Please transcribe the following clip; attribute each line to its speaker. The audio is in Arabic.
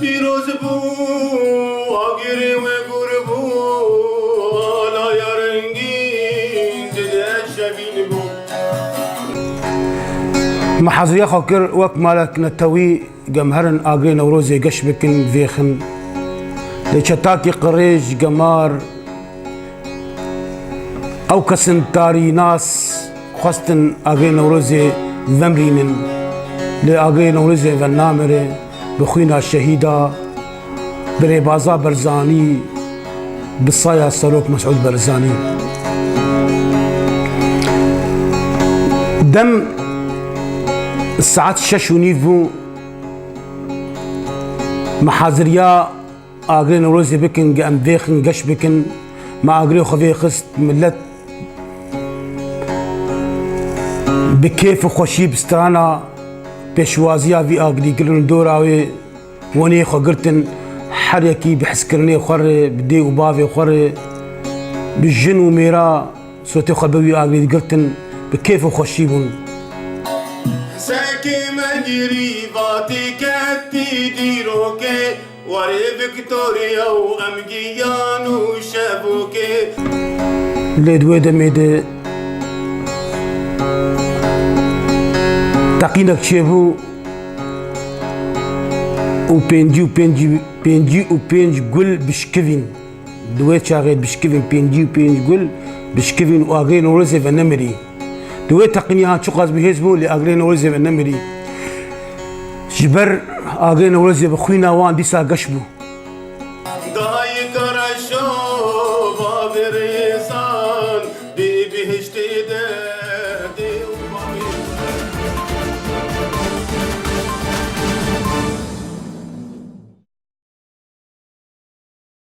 Speaker 1: پیروز بو آگیری و گور بو آلا یارنگین دده شبین بو
Speaker 2: محاضرية خاكر وك مالك نتوي جمهرن آجرين وروزي قشبكن فيخن لشتاكي قريج جمار أو كسنتاري ناس خاصة آجرين وروزي ذمرينن لآجرين وروزي فنامري بخوينا الشهيدة بريبازا برزاني بالصايا سلوك مسعود برزاني دم الساعات 6 ونيفو محاضريا آجرين وروزي بكن جام فيخن قش بكن ما آجري خفي خست ملت بكيف خوشي بسترانا بيشوازيا في آجري قلن دوراوي وني خقرتن حريكي بحسكرني خور بدي وبافي خور بالجن وميرا صوتي خبوي آجري قلتن بكيف خوشي بون
Speaker 1: ساكي مجري فاتي كاتي ديروكي وري فيكتوريا وأمجيان وشابوكي
Speaker 2: لدوي دميد تقينك شيبو وبينجي قل بشكفين دويت شاغل بشكفين بينجي قل بشكفين واغين ورزي فنمري دويت تقنيها شقاز بهزبو لاغين ورزي فنمري جبر اغين ورزي بخوينا وان ديسا قشبو